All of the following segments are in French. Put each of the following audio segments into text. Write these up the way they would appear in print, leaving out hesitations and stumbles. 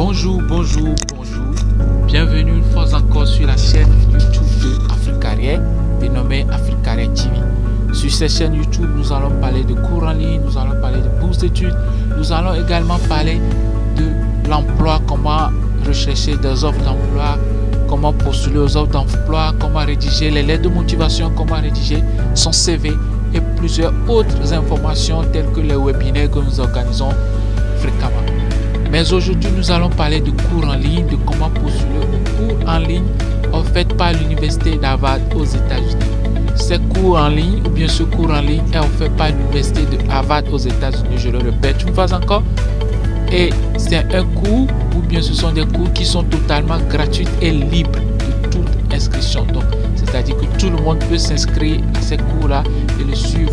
Bonjour. Bienvenue une fois encore sur la chaîne YouTube de Africaria, dénommée Africaria TV. Sur cette chaîne YouTube, nous allons parler de cours en ligne, nous allons parler de bourses d'études, nous allons également parler de l'emploi, comment rechercher des offres d'emploi, comment postuler aux offres d'emploi, comment rédiger les lettres de motivation, comment rédiger son CV et plusieurs autres informations telles que les webinaires que nous organisons fréquemment. Mais aujourd'hui, nous allons parler de cours en ligne, de comment postuler aux cours en ligne offerts par l'université d'Harvard aux États-Unis. Ces cours en ligne, ou bien ce cours en ligne, est offert par l'université de Harvard aux États-Unis. Je le répète une fois encore. Et c'est un cours, ou bien ce sont des cours qui sont totalement gratuits et libres de toute inscription. Donc, c'est-à-dire que tout le monde peut s'inscrire à ces cours-là et les suivre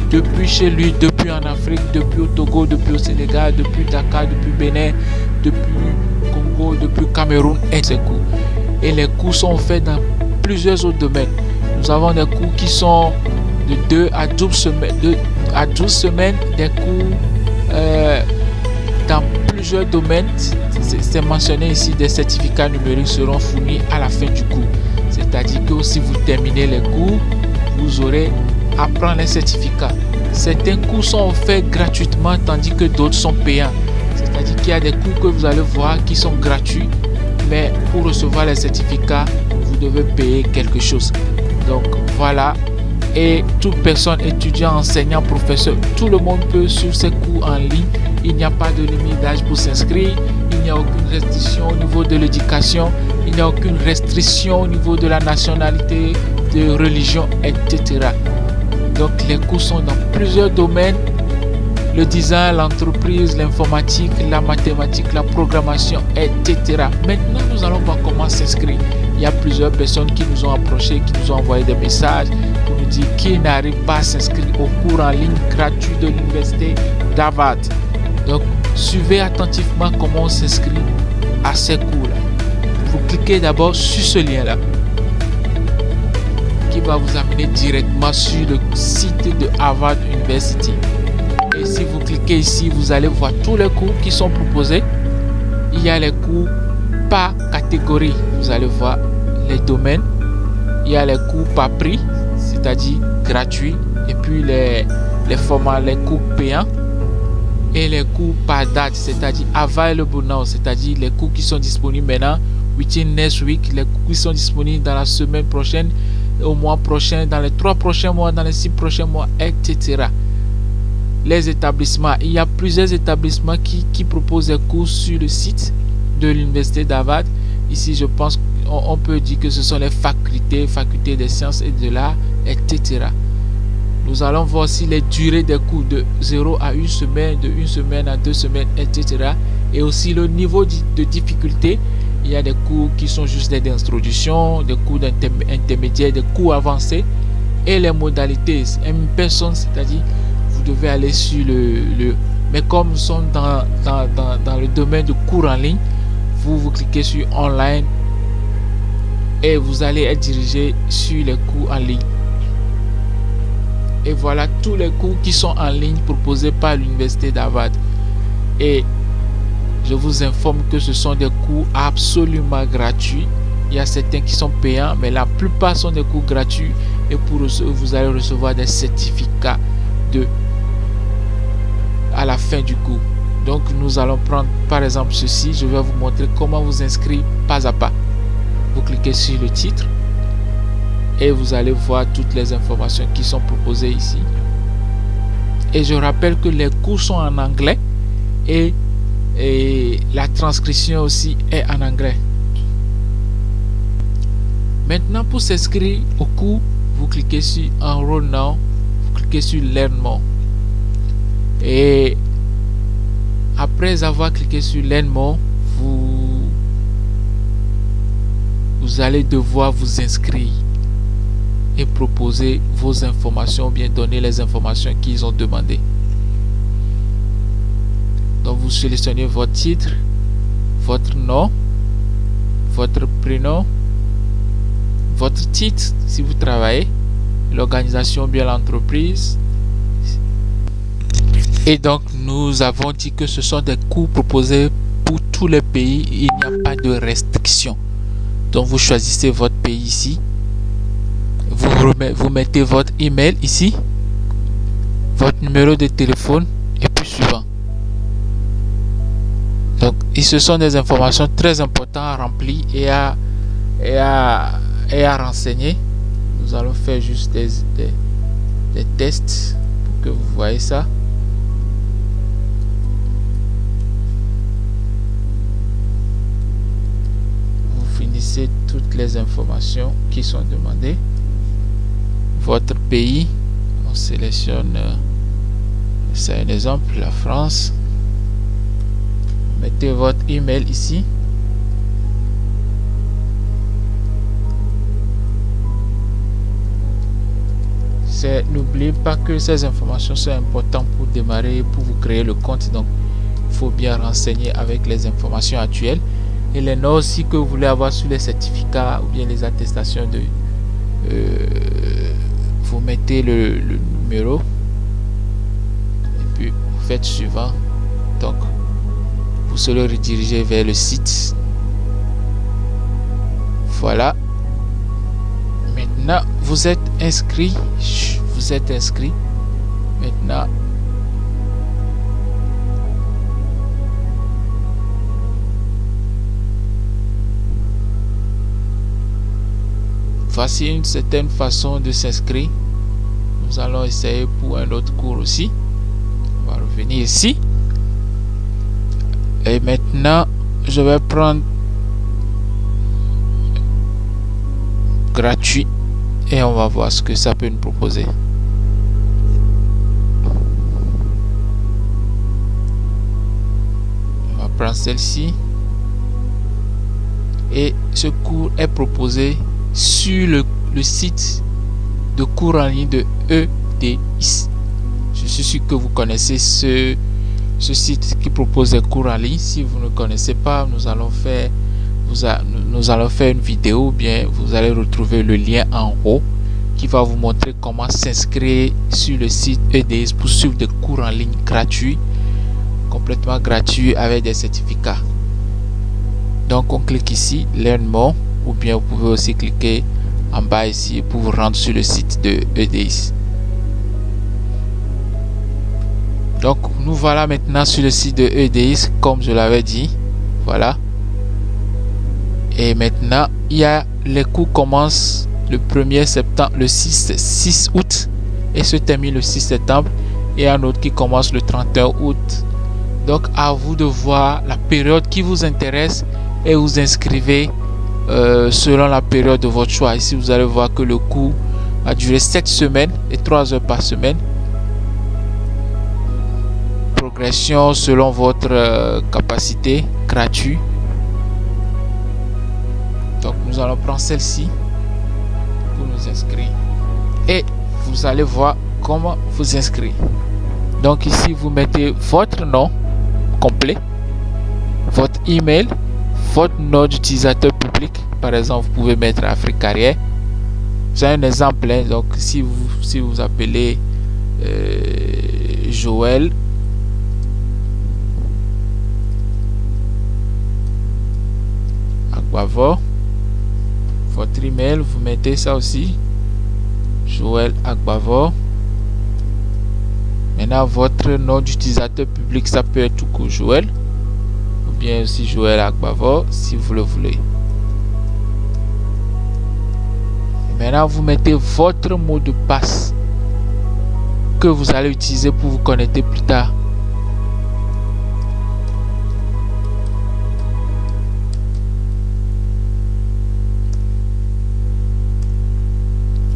depuis chez lui, depuis en Afrique, depuis au Togo, depuis au Sénégal, depuis Dakar, depuis Bénin, depuis Congo, depuis Cameroun et ces cours. Et les cours sont faits dans plusieurs autres domaines. Nous avons des cours qui sont de 2 à 12 semaines, des cours dans plusieurs domaines. C'est mentionné ici, des certificats numériques seront fournis à la fin du cours. C'est-à-dire que si vous terminez les cours, vous aurez à prendre les certificats. Certains cours sont offerts gratuitement tandis que d'autres sont payants. C'est-à-dire qu'il y a des cours que vous allez voir qui sont gratuits, mais pour recevoir les certificats, vous devez payer quelque chose. Donc voilà. Et toute personne, étudiant, enseignant, professeur, tout le monde peut suivre ces cours en ligne. Il n'y a pas de limite d'âge pour s'inscrire. Il n'y a aucune restriction au niveau de l'éducation. Il n'y a aucune restriction au niveau de la nationalité, de religion, etc. Donc les cours sont dans plusieurs domaines. Le design, l'entreprise, l'informatique, la mathématique, la programmation, etc. Maintenant, nous allons voir comment s'inscrire. Il y a plusieurs personnes qui nous ont approchés, qui nous ont envoyé des messages pour nous dire qu'ils n'arrivent pas à s'inscrire au cours en ligne gratuit de l'université d'Harvard. Donc, suivez attentivement comment on s'inscrit à ces cours-là. Vous cliquez d'abord sur ce lien-là qui va vous amener directement sur le site de Harvard University. Et si vous cliquez ici, vous allez voir tous les cours qui sont proposés. Il y a les cours par catégorie. Vous allez voir les domaines. Il y a les cours par prix, c'est-à-dire gratuits. Et puis les formats, les cours payants. Et les cours par date, c'est-à-dire available now, c'est-à-dire les cours qui sont disponibles maintenant, within next week, les cours qui sont disponibles dans la semaine prochaine, au mois prochain, dans les 3 prochains mois, dans les 6 prochains mois, etc. Les établissements, il y a plusieurs établissements qui proposent des cours sur le site de l'université d'Harvard. Ici, je pense qu'on peut dire que ce sont les facultés des sciences et de l'art, etc. Nous allons voir aussi les durées des cours de 0 à 1 semaine, de 1 semaine à 2 semaines, etc. Et aussi le niveau de difficulté. Il y a des cours qui sont juste des introductions, des cours intermédiaires, des cours avancés. Et les modalités, une personne, c'est-à-dire vous devez aller sur mais comme nous sommes dans le domaine de cours en ligne, vous cliquez sur online et vous allez être dirigé sur les cours en ligne. Et voilà tous les cours qui sont en ligne proposés par l'université d'Harvard. Et je vous informe que ce sont des cours absolument gratuits. Il y a certains qui sont payants, mais la plupart sont des cours gratuits. Et pour eux, vous allez recevoir des certificats à la fin du cours. Donc nous allons prendre par exemple ceci. Je vais vous montrer comment vous inscrire pas à pas. Vous cliquez sur le titre et vous allez voir toutes les informations qui sont proposées ici. Et je rappelle que les cours sont en anglais et la transcription aussi est en anglais. Maintenant, pour s'inscrire au cours, vous cliquez sur Enroll Now, vous cliquez sur Learn More. Et après avoir cliqué sur Learn More, vous allez devoir vous inscrire et proposer vos informations, bien donner les informations qu'ils ont demandées. Donc vous sélectionnez votre titre, votre nom, votre prénom, votre titre si vous travaillez, l'organisation, bien l'entreprise. Et donc nous avons dit que ce sont des cours proposés pour tous les pays, il n'y a pas de restriction. Donc vous choisissez votre pays ici, vous mettez votre email ici, votre numéro de téléphone et puis suivant. Donc ce sont des informations très importantes à remplir et à renseigner. Nous allons faire juste des tests pour que vous voyez ça. Vous finissez toutes les informations qui sont demandées. Votre pays, on sélectionne, c'est un exemple, la France. Mettez votre email ici. N'oubliez pas que ces informations sont importantes pour démarrer, pour vous créer le compte. Donc il faut bien renseigner avec les informations actuelles et les notes aussi que vous voulez avoir sur les certificats ou bien les attestations de vous mettez le numéro et puis vous faites suivant. Donc vous serez redirigé vers le site. Voilà. Maintenant vous êtes inscrit. Vous êtes inscrit. Maintenant voici une certaine façon de s'inscrire. Nous allons essayer pour un autre cours aussi. On va revenir ici. Et maintenant, je vais prendre gratuit et on va voir ce que ça peut nous proposer. On va prendre celle-ci. Et ce cours est proposé sur le site de cours en ligne de EDIS. Je suis sûr que vous connaissez ce site qui propose des cours en ligne. Si vous ne connaissez pas, nous allons faire une vidéo, bien vous allez retrouver le lien en haut qui va vous montrer comment s'inscrire sur le site EDIS pour suivre des cours en ligne gratuits, complètement gratuits avec des certificats. Donc on clique ici, Learn More, ou bien vous pouvez aussi cliquer en bas ici pour vous rendre sur le site de EDIS. Donc nous voilà maintenant sur le site de EDIS comme je l'avais dit. Voilà. Et maintenant il y a les cours commencent le 1er septembre, le 6 août et se termine le 6 septembre, et un autre qui commence le 31 août. Donc à vous de voir la période qui vous intéresse et vous inscrivez selon la période de votre choix. Ici vous allez voir que le cours va durer 7 semaines et 3 heures par semaine. Progression selon votre capacité, gratuit. Donc nous allons prendre celle-ci pour nous inscrire et vous allez voir comment vous inscrire. Donc ici vous mettez votre nom complet, votre email, votre nom d'utilisateur public. Par exemple, vous pouvez mettre Afrique Carrière. C'est un exemple, hein. Donc si vous appelez Joël Agbavor, votre email, vous mettez ça aussi, Joël Agbavor. Maintenant votre nom d'utilisateur public, ça peut être tout court Joël, ou bien aussi Joël Agbavor si vous le voulez. Et maintenant vous mettez votre mot de passe que vous allez utiliser pour vous connecter plus tard.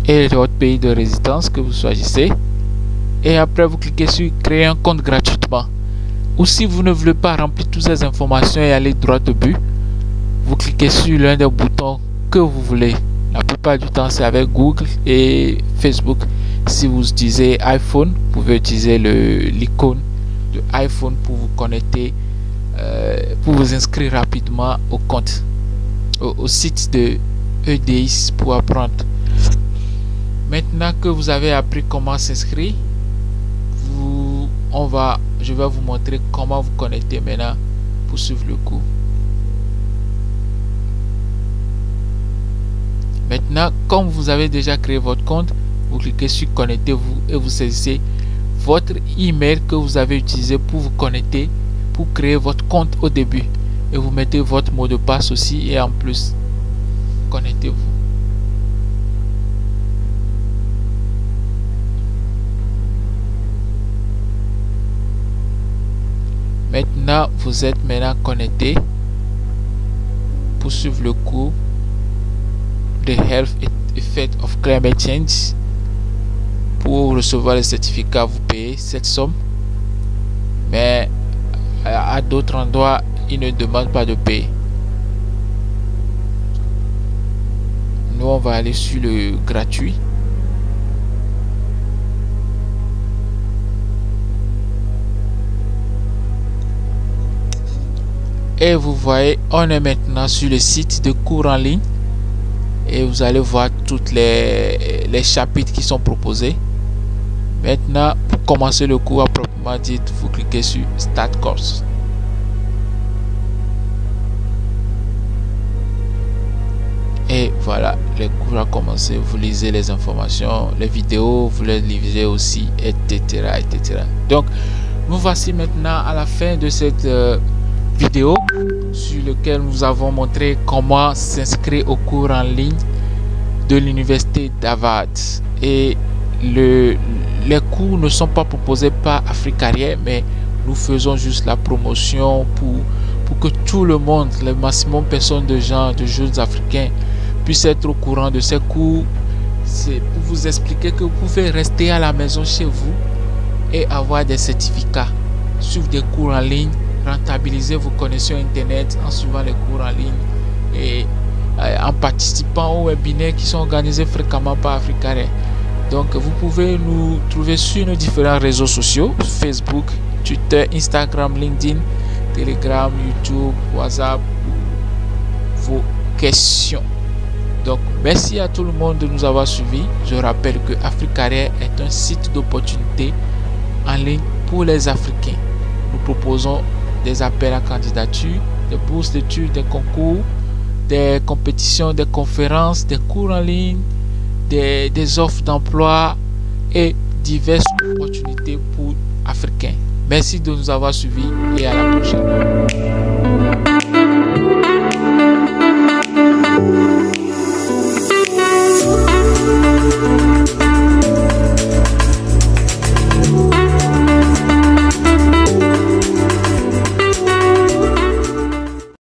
Et votre pays de résidence que vous choisissez. Et après vous cliquez sur créer un compte gratuitement. Ou si vous ne voulez pas remplir toutes ces informations et aller droit au but, vous cliquez sur l'un des boutons que vous voulez. La plupart du temps c'est avec Google et Facebook. Si vous utilisez iPhone, vous pouvez utiliser l'icône de iPhone pour vous connecter, pour vous inscrire rapidement au compte, au site de EDIS pour apprendre. Maintenant que vous avez appris comment s'inscrire, je vais vous montrer comment vous connecter maintenant pour suivre le cours. Maintenant, comme vous avez déjà créé votre compte, vous cliquez sur connectez-vous et vous saisissez votre email que vous avez utilisé pour vous connecter, pour créer votre compte au début. Et vous mettez votre mot de passe aussi, et en plus, connectez-vous. Maintenant, vous êtes connecté pour suivre le cours The Health Effect of Climate Change. Pour recevoir le certificat, vous payez cette somme, mais à d'autres endroits, ils ne demandent pas de payer. Nous, on va aller sur le gratuit. Et vous voyez, on est maintenant sur le site de cours en ligne. Et vous allez voir toutes les chapitres qui sont proposés. Maintenant, pour commencer le cours à proprement dit, vous cliquez sur Start Course. Et voilà, le cours a commencé. Vous lisez les informations, les vidéos, vous les lisez aussi, etc., etc. Donc, nous voici maintenant à la fin de cette vidéo sur lequel nous avons montré comment s'inscrire au cours en ligne de l'université d'Harvard. Et les cours ne sont pas proposés par Africaria, mais nous faisons juste la promotion pour que tout le monde, le maximum de personnes, de jeunes africains puissent être au courant de ces cours. C'est pour vous expliquer que vous pouvez rester à la maison chez vous et avoir des certificats, suivre des cours en ligne, rentabiliser vos connexions internet en suivant les cours en ligne et en participant aux webinaires qui sont organisés fréquemment par Africaria. Donc vous pouvez nous trouver sur nos différents réseaux sociaux, Facebook, Twitter, Instagram, LinkedIn, Telegram, YouTube, WhatsApp, pour vos questions. Donc merci à tout le monde de nous avoir suivis. Je rappelle que Africaria est un site d'opportunités en ligne pour les Africains. Nous proposons des appels à candidature, des bourses d'études, des concours, des compétitions, des conférences, des cours en ligne, des offres d'emploi et diverses opportunités pour Africains. Merci de nous avoir suivis et à la prochaine.